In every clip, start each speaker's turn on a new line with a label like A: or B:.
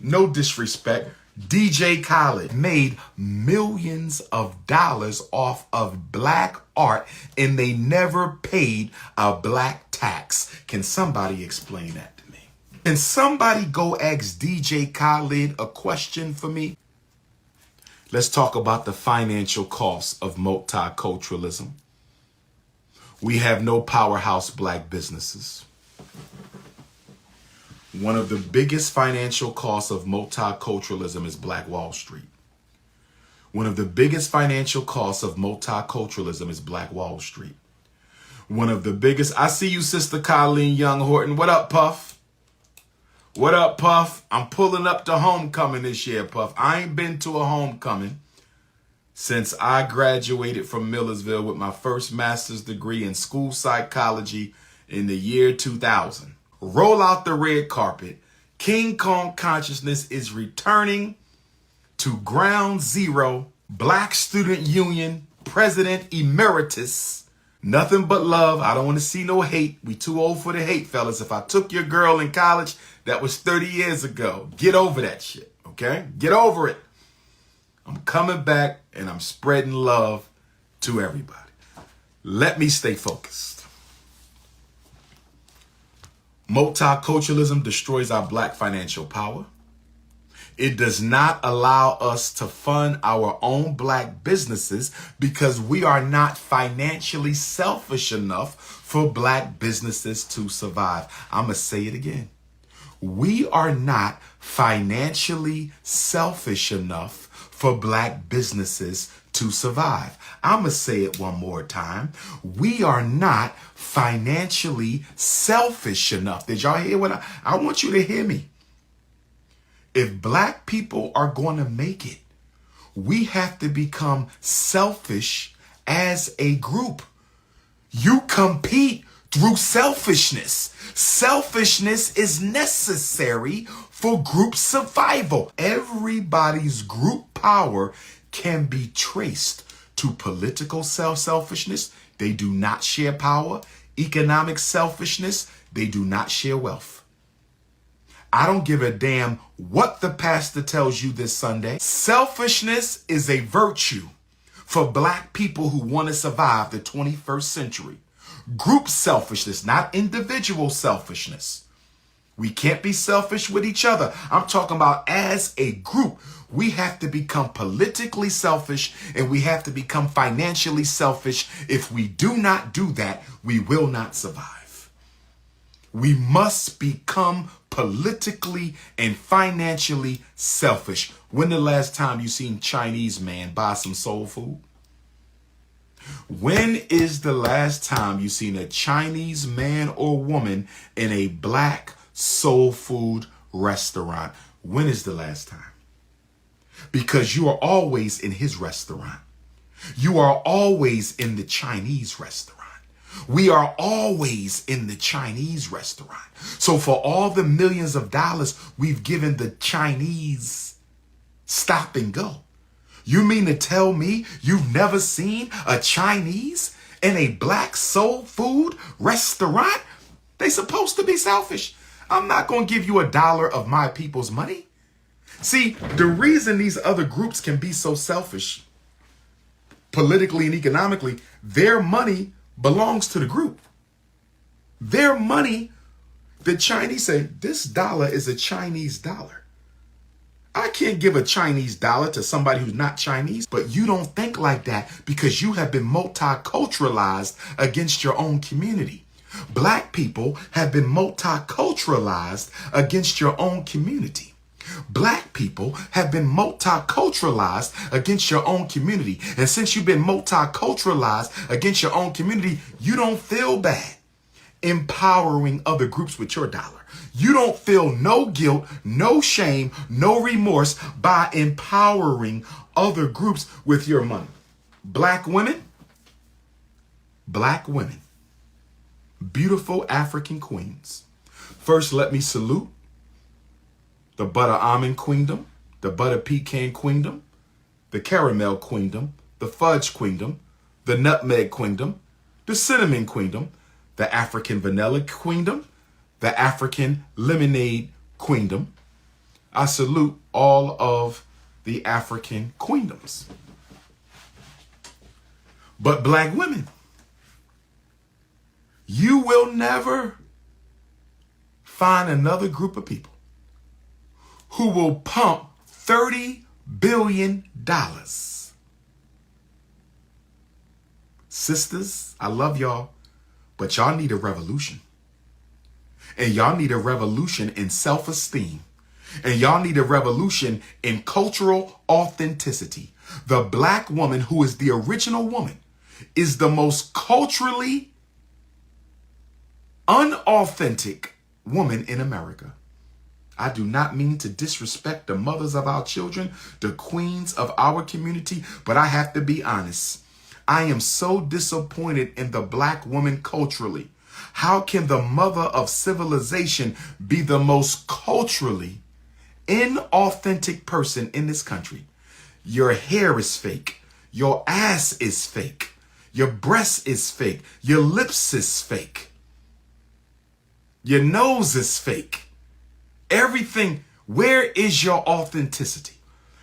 A: no disrespect, DJ Khaled made millions of dollars off of black art and they never paid a black tax. Can somebody explain that to me? Can somebody go ask DJ Khaled a question for me? Let's talk about the financial costs of multiculturalism. We have no powerhouse black businesses. One of the biggest financial costs of multiculturalism is Black Wall Street. One of the biggest financial costs of multiculturalism is Black Wall Street. One of the biggest, I see you, Sister Colleen Young Horton. What up, Puff? What up, Puff? I'm pulling up to homecoming this year, Puff. I ain't been to a homecoming since I graduated from Millersville with my first master's degree in school psychology in the year 2000. Roll out the red carpet. King Kong consciousness is returning to ground zero. Black Student Union, President Emeritus. Nothing but love. I don't want to see no hate. We too old for the hate, fellas. If I took your girl in college, that was 30 years ago. Get over that shit, okay? Get over it. I'm coming back and I'm spreading love to everybody. Let me stay focused. Multiculturalism destroys our black financial power. It does not allow us to fund our own black businesses because we are not financially selfish enough for black businesses to survive. I'm going to say it again. We are not financially selfish enough for black businesses to survive. I'm going to say it one more time. We are not financially selfish enough. Did y'all hear what I want you to hear me? If black people are going to make it, we have to become selfish as a group. You compete through selfishness. Selfishness is necessary for group survival. Everybody's group power can be traced to political selfishness. They do not share power. Economic selfishness. They do not share wealth. I don't give a damn what the pastor tells you this Sunday. Selfishness is a virtue for black people who want to survive the 21st century. Group selfishness, not individual selfishness. We can't be selfish with each other. I'm talking about as a group. We have to become politically selfish and we have to become financially selfish. If we do not do that, we will not survive. We must become politically and financially selfish. When the last time you seen Chinese man buy some soul food? When is the last time you seen a Chinese man or woman in a black soul food restaurant? When is the last time? Because you are always in his restaurant. You are always in the Chinese restaurant. We are always in the Chinese restaurant. So for all the millions of dollars we've given the Chinese stop and go, you mean to tell me you've never seen a Chinese in a black soul food restaurant? They supposed to be selfish. I'm not going to give you $1 of my people's money. See, the reason these other groups can be so selfish, politically and economically, their money belongs to the group. Their money, the Chinese say, this dollar is a Chinese dollar. I can't give a Chinese dollar to somebody who's not Chinese, but you don't think like that because you have been multiculturalized against your own community. Black people have been multiculturalized against your own community. Black people have been multiculturalized against your own community. And since you've been multiculturalized against your own community, you don't feel bad empowering other groups with your dollar. You don't feel no guilt, no shame, no remorse by empowering other groups with your money. Black women, beautiful African queens. First, let me salute the butter almond queendom, the butter pecan queendom, the caramel queendom, the fudge queendom, the nutmeg queendom, the cinnamon queendom, the African vanilla queendom, the African lemonade queendom. I salute all of the African queendoms. But black women, you will never find another group of people who will pump $30 billion. Sisters, I love y'all, but y'all need a revolution. And y'all need a revolution in self-esteem. And y'all need a revolution in cultural authenticity. The black woman, who is the original woman, is the most culturally unauthentic woman in America. I do not mean to disrespect the mothers of our children, the queens of our community, but I have to be honest. I am so disappointed in the black woman culturally. How can the mother of civilization be the most culturally inauthentic person in this country? Your hair is fake. Your ass is fake. Your breast is fake. Your lips is fake. Your nose is fake. Everything. Where is your authenticity?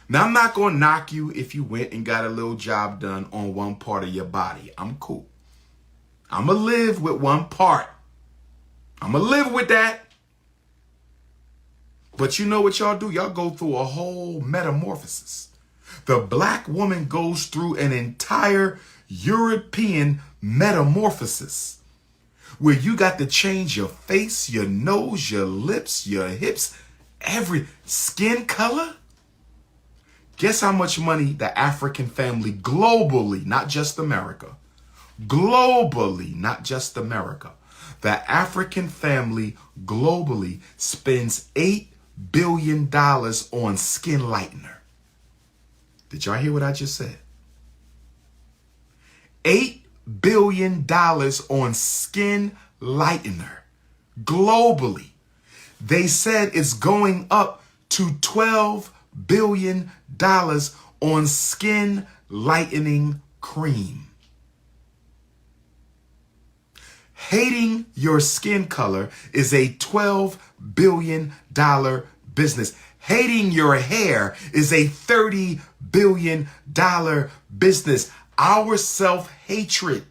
A: Now, I'm not going to knock you if you went and got a little job done on one part of your body. I'm cool. I'm going to live with one part. I'm going to live with that. But you know what y'all do? Y'all go through a whole metamorphosis. The black woman goes through an entire European metamorphosis where you got to change your face, your nose, your lips, your hips, every skin color. Guess how much money the African family globally, not just America, globally, not just America, the African family globally spends $8 billion on skin lightener. Did y'all hear what I just said? $8 billion on skin lightener globally. They said it's going up to $12 billion on skin lightening cream. Hating your skin color is a $12 billion business. Hating your hair is a $30 billion business. Our self-hatred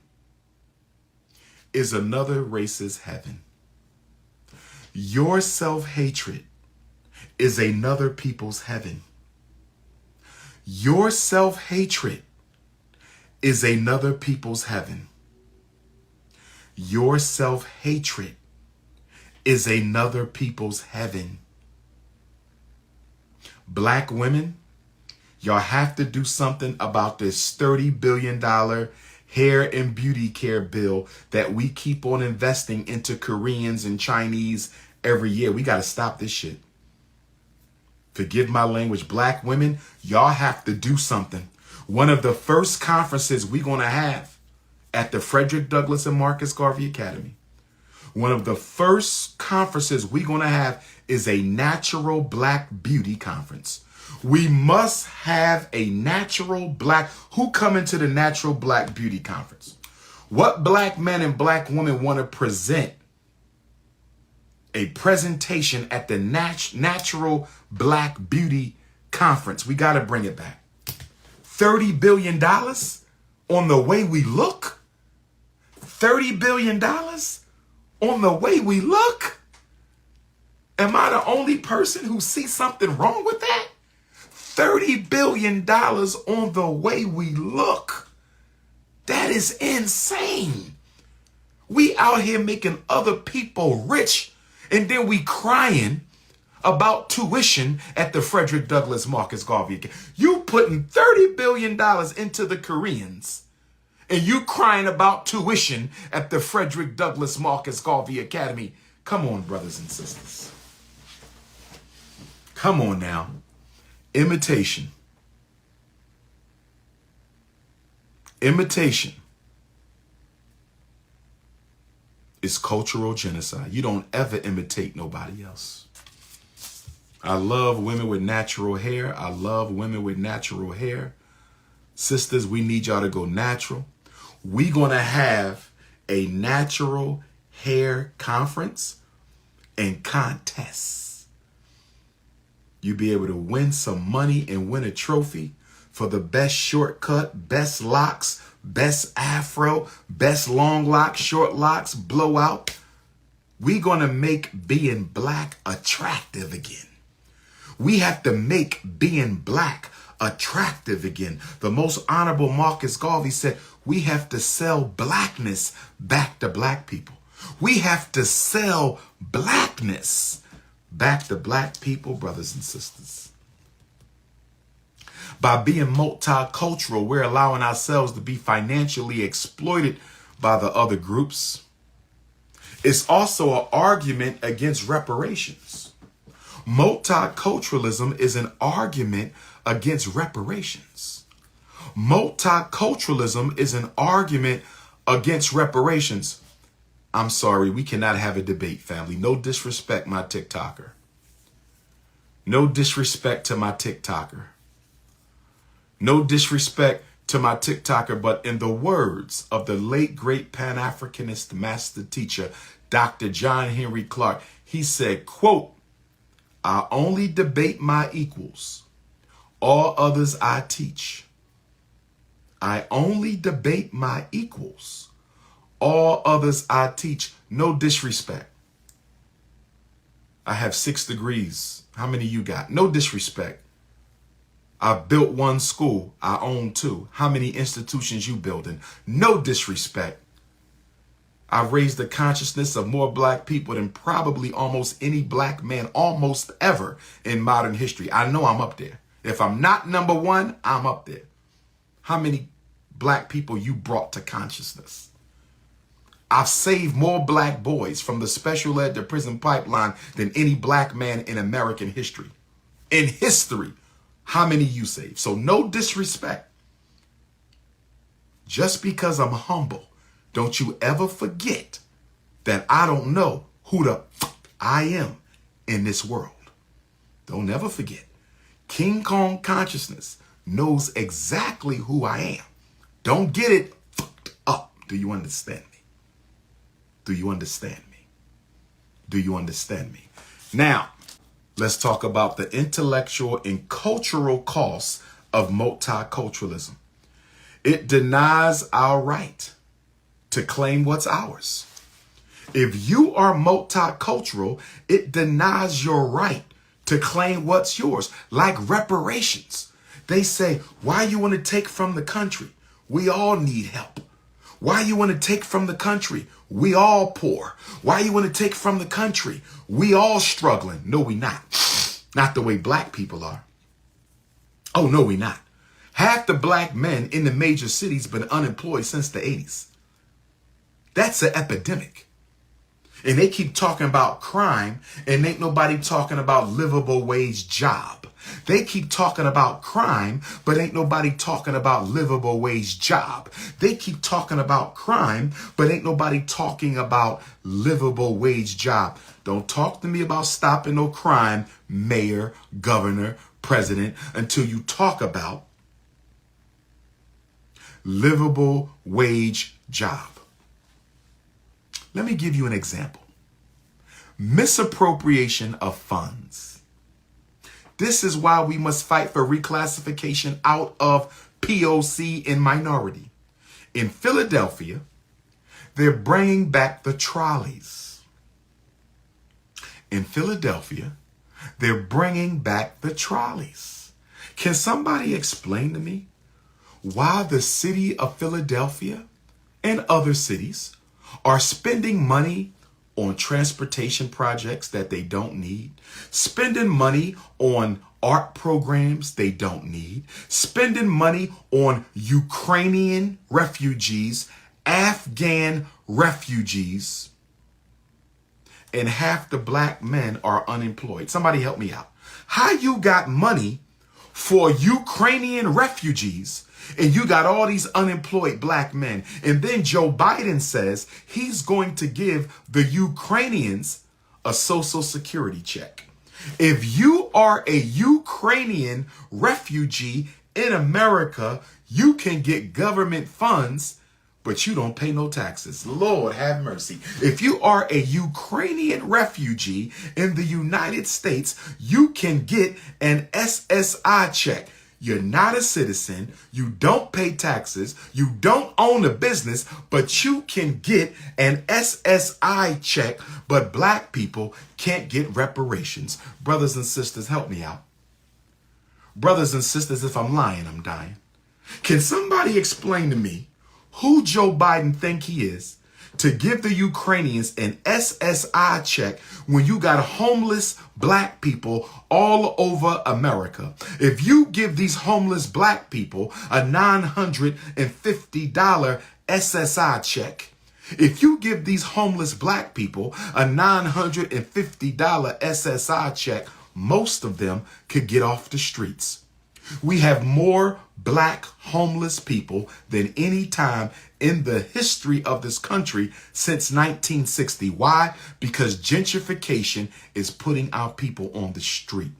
A: is another race's heaven. Your self-hatred is another people's heaven. Your self-hatred is another people's heaven. Your self-hatred is another people's heaven. Black women, y'all have to do something about this $30 billion hair and beauty care bill that we keep on investing into Koreans and Chinese every year. We got to stop this shit. Forgive my language. Black women, y'all have to do something. One of the first conferences we're going to have at the Frederick Douglass and Marcus Garvey Academy, one of the first conferences we're going to have is a natural black beauty conference. We must have a natural black. Who coming to the natural black beauty conference? What black men and black women want to present a presentation at the natural black beauty conference? We got to bring it back. $30 billion on the way we look. $30 billion on the way we look. Am I the only person who sees something wrong with that? $30 billion on the way we look. That is insane. We out here making other people rich, and then we crying about tuition at the Frederick Douglass Marcus Garvey. You putting $30 billion into the Koreans, and you crying about tuition at the Frederick Douglass Marcus Garvey Academy. Come on, brothers and sisters. Come on now. Imitation. Imitation is cultural genocide. You don't ever imitate nobody else. I love women with natural hair. I love women with natural hair. Sisters, we need y'all to go natural. We're going to have a natural hair conference and contest. You be able to win some money and win a trophy for the best shortcut, best locks, best afro, best long locks, short locks, blowout. We gonna make being black attractive again. We have to make being black attractive again. The most honorable Marcus Garvey said, we have to sell blackness back to black people. We have to sell blackness back to black people, brothers and sisters. By being multicultural, we're allowing ourselves to be financially exploited by the other groups. It's also an argument against reparations. Multiculturalism is an argument against reparations. Multiculturalism is an argument against reparations. I'm sorry, we cannot have a debate, family. No disrespect, my TikToker. No disrespect to my TikToker. No disrespect to my TikToker, but in the words of the late, great Pan-Africanist master teacher, Dr. John Henry Clark, he said, quote, I only debate my equals. All others I teach. I only debate my equals. All others I teach. No disrespect. I have 6 degrees. How many you got? No disrespect. I built 1 school. I own 2. How many institutions you building? No disrespect. I raised the consciousness of more black people than probably almost any black man almost ever in modern history. I know I'm up there. If I'm not number 1, I'm up there. How many black people you brought to consciousness? I've saved more black boys from the special ed to prison pipeline than any black man in American history. In history, how many you saved? So no disrespect. Just because I'm humble, don't you ever forget that I don't know who the fuck I am in this world. Don't ever forget. King Kong consciousness knows exactly who I am. Don't get it fucked up. Do you understand me? Do you understand me? Do you understand me? Now, let's talk about the intellectual and cultural costs of multiculturalism. It denies our right to claim what's ours. If you are multicultural, it denies your right to claim what's yours, like reparations. They say, why you want to take from the country? We all need help. Why you want to take from the country? We all poor. Why you want to take from the country? We all struggling. No, we not. Not the way black people are. Oh, no, we not. Half the black men in the major cities been unemployed since the 80s. That's an epidemic. And they keep talking about crime and ain't nobody talking about livable wage job. They keep talking about crime, but ain't nobody talking about livable wage job. They keep talking about crime, but ain't nobody talking about livable wage job. Don't talk to me about stopping no crime, mayor, governor, president, until you talk about livable wage job. Let me give you an example. Misappropriation of funds. This is why we must fight for reclassification out of POC and minority. In Philadelphia, they're bringing back the trolleys. In Philadelphia, they're bringing back the trolleys. Can somebody explain to me why the city of Philadelphia and other cities are spending money on transportation projects that they don't need, spending money on art programs they don't need, spending money on Ukrainian refugees, Afghan refugees, and half the black men are unemployed? Somebody help me out. How you got money for Ukrainian refugees and you got all these unemployed black men, and then Joe Biden says he's going to give the Ukrainians a social security check? If you are a Ukrainian refugee in America, you can get government funds but you don't pay no taxes. Lord have mercy. If you are a Ukrainian refugee in the United States, you can get an SSI check. You're not a citizen. You don't pay taxes. You don't own a business, but you can get an SSI check. But black people can't get reparations. Brothers and sisters, help me out. Brothers and sisters, if I'm lying, I'm dying. Can somebody explain to me who Joe Biden think he is to give the Ukrainians an SSI check when you got homeless black people all over America? If you give these homeless black people a $950 SSI check, if you give these homeless black people a $950 SSI check, most of them could get off the streets. We have more black homeless people than any time in the history of this country since 1960. Why? Because gentrification is putting our people on the street.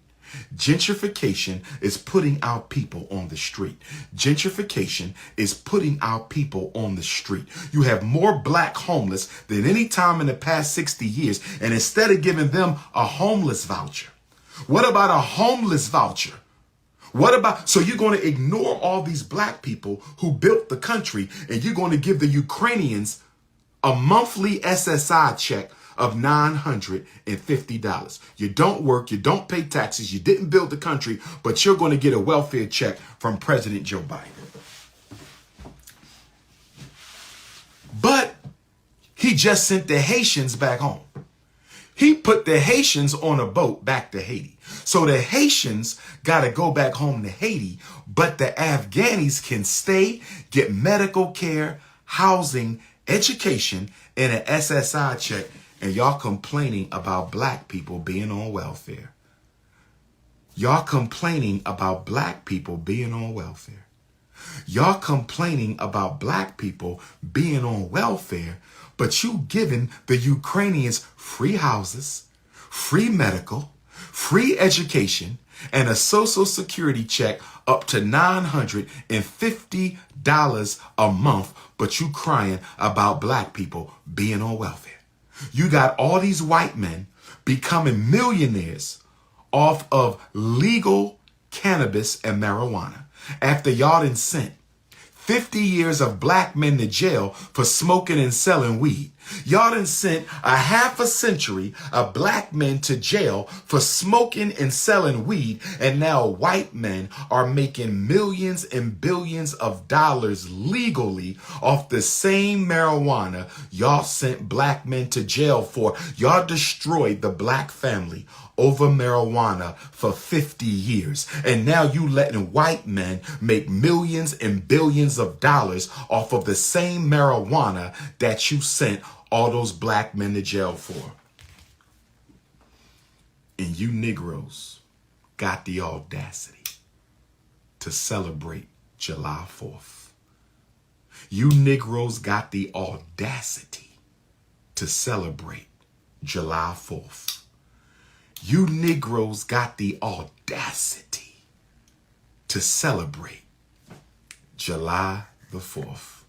A: Gentrification is putting our people on the street. Gentrification is putting our people on the street. You have more black homeless than any time in the past 60 years. And instead of giving them a homeless voucher, what about a homeless voucher? What about, so you're going to ignore all these black people who built the country, and you're going to give the Ukrainians a monthly SSI check of $950. You don't work, you don't pay taxes, you didn't build the country, but you're going to get a welfare check from President Joe Biden. But he just sent the Haitians back home. He put the Haitians on a boat back to Haiti. So the Haitians got to go back home to Haiti, but the Afghanis can stay, get medical care, housing, education, and an SSI check. And y'all complaining about black people being on welfare. Y'all complaining about black people being on welfare. Y'all complaining about black people being on welfare, but you giving the Ukrainians free houses, free medical, free education, and a social security check up to $950 a month, but you crying about black people being on welfare. You got all these white men becoming millionaires off of legal cannabis and marijuana after y'all done sent 50 years of black men to jail for smoking and selling weed. Y'all done sent a half a century of black men to jail for smoking and selling weed, and now white men are making millions and billions of dollars legally off the same marijuana y'all sent black men to jail for. Y'all destroyed the black family over marijuana for 50 years. And now you letting white men make millions and billions of dollars off of the same marijuana that you sent all those black men to jail for. And you Negroes got the audacity to celebrate July 4th. You Negroes got the audacity to celebrate July 4th. You Negroes got the audacity to celebrate July the 4th.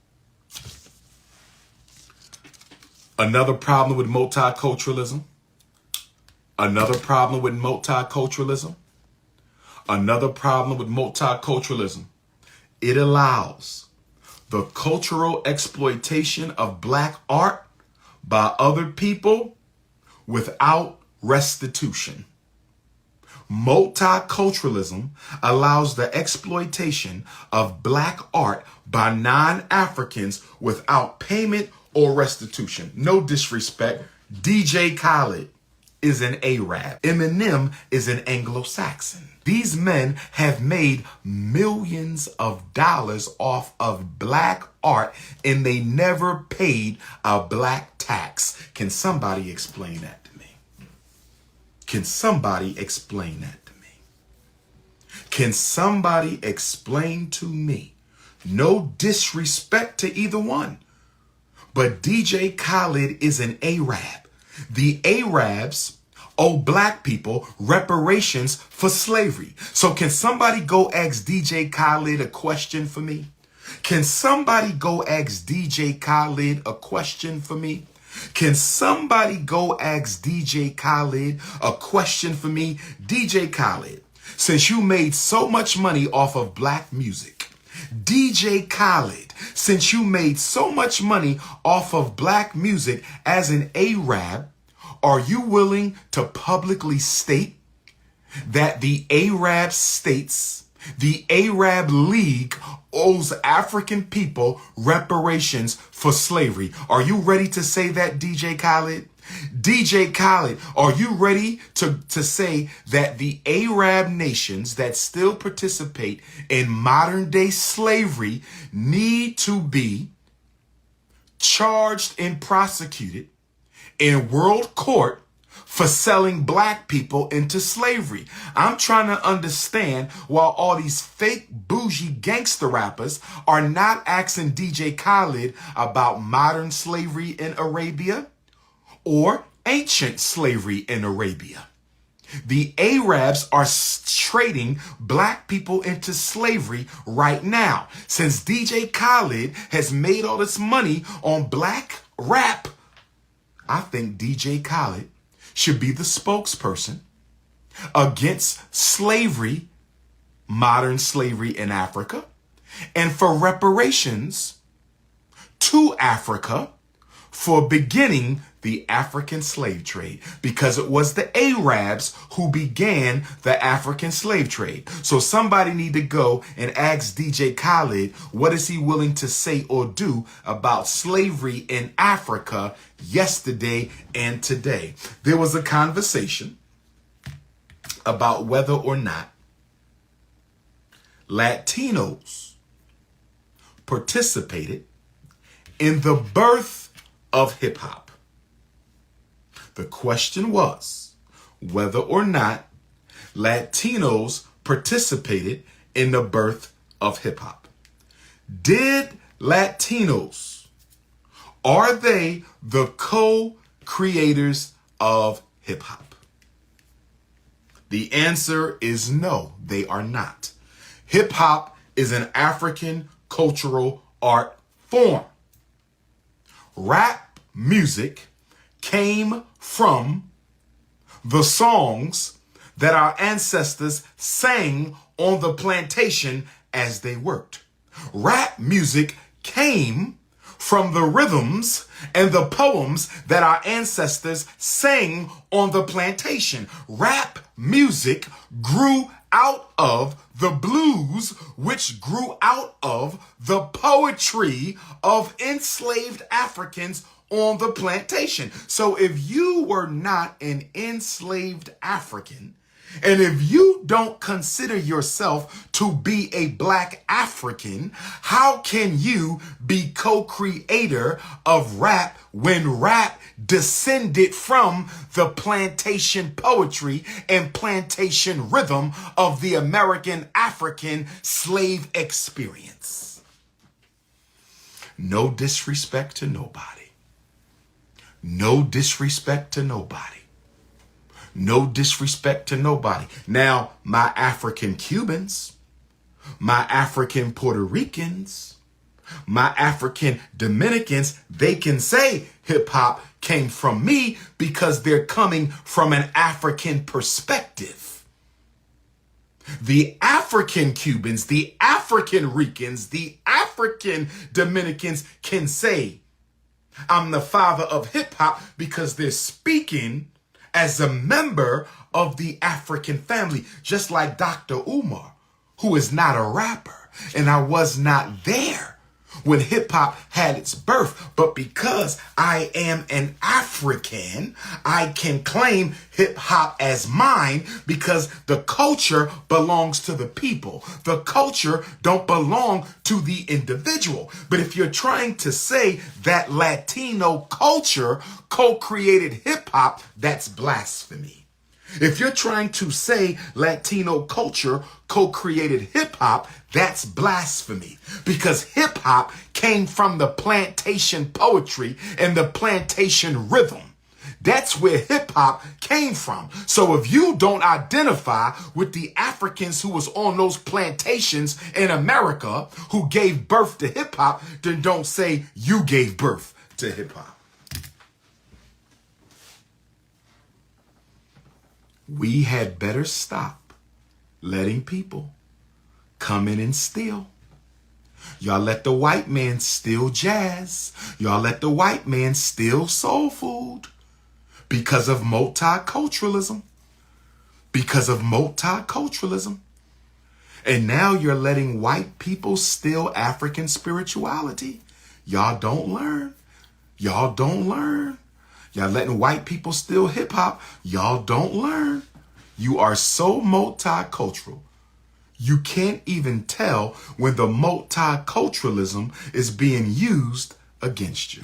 A: Another problem with multiculturalism. Another problem with multiculturalism. Another problem with multiculturalism. It allows the cultural exploitation of black art by other people without restitution. Multiculturalism allows the exploitation of black art by non-Africans without payment or restitution. No disrespect. DJ Khaled is an Arab. Eminem is an Anglo-Saxon. These men have made millions of dollars off of black art, and they never paid a black tax. Can somebody explain that to me? Can somebody explain that to me? Can somebody explain to me? No disrespect to either one, but DJ Khaled is an Arab. The Arabs owe black people reparations for slavery. So can somebody go ask DJ Khaled a question for me? Can somebody go ask DJ Khaled a question for me? Can somebody go ask DJ Khaled a question for me? DJ Khaled, since you made so much money off of black music, DJ Khaled, since you made so much money off of black music as an Arab, are you willing to publicly state that the Arab states, the Arab League, owes African people reparations for slavery? Are you ready to say that, DJ Khaled? DJ Khaled, are you ready to say that the Arab nations that still participate in modern day slavery need to be charged and prosecuted in world court for selling black people into slavery? I'm trying to understand why all these fake bougie gangster rappers are not asking DJ Khaled about modern slavery in Arabia or ancient slavery in Arabia. The Arabs are trading black people into slavery right now. Since DJ Khaled has made all this money on black rap, I think DJ Khaled should be the spokesperson against slavery, modern slavery in Africa, and for reparations to Africa for beginning the African slave trade, because it was the Arabs who began the African slave trade. So somebody need to go and ask DJ Khaled, what is he willing to say or do about slavery in Africa yesterday and today? There was a conversation about whether or not Latinos participated in the birth of hip hop. The question was whether or not Latinos participated in the birth of hip hop. Did Latinos, are they the co-creators of hip hop? The answer is no, they are not. Hip hop is an African cultural art form. Rap music came from the songs that our ancestors sang on the plantation as they worked. Rap music came from the rhythms and the poems that our ancestors sang on the plantation. Rap music grew out of the blues, which grew out of the poetry of enslaved Africans on the plantation. So if you were not an enslaved African, and if you don't consider yourself to be a black African, how can you be co-creator of rap when rap descended from the plantation poetry and plantation rhythm of the American African slave experience? No disrespect to nobody. No disrespect to nobody. No disrespect to nobody. Now, my African Cubans, my African Puerto Ricans, my African Dominicans, they can say hip hop came from me because they're coming from an African perspective. The African Cubans, the African Ricans, the African Dominicans can say, I'm the father of hip hop because they're speaking as a member of the African family, just like Dr. Umar, who is not a rapper. And I was not there when hip hop had its birth. But because I am an African, I can claim hip hop as mine because the culture belongs to the people. The culture don't belong to the individual. But if you're trying to say that Latino culture co-created hip hop, that's blasphemy. If you're trying to say Latino culture co-created hip hop, that's blasphemy, because hip hop came from the plantation poetry and the plantation rhythm. That's where hip hop came from. So if you don't identify with the Africans who was on those plantations in America who gave birth to hip hop, then don't say you gave birth to hip hop. We had better stop letting people come in and steal. Y'all let the white man steal jazz. Y'all let the white man steal soul food because of multiculturalism. Because of multiculturalism. And now you're letting white people steal African spirituality. Y'all don't learn. Y'all don't learn. Y'all letting white people steal hip hop. Y'all don't learn. You are so multicultural. You can't even tell when the multiculturalism is being used against you.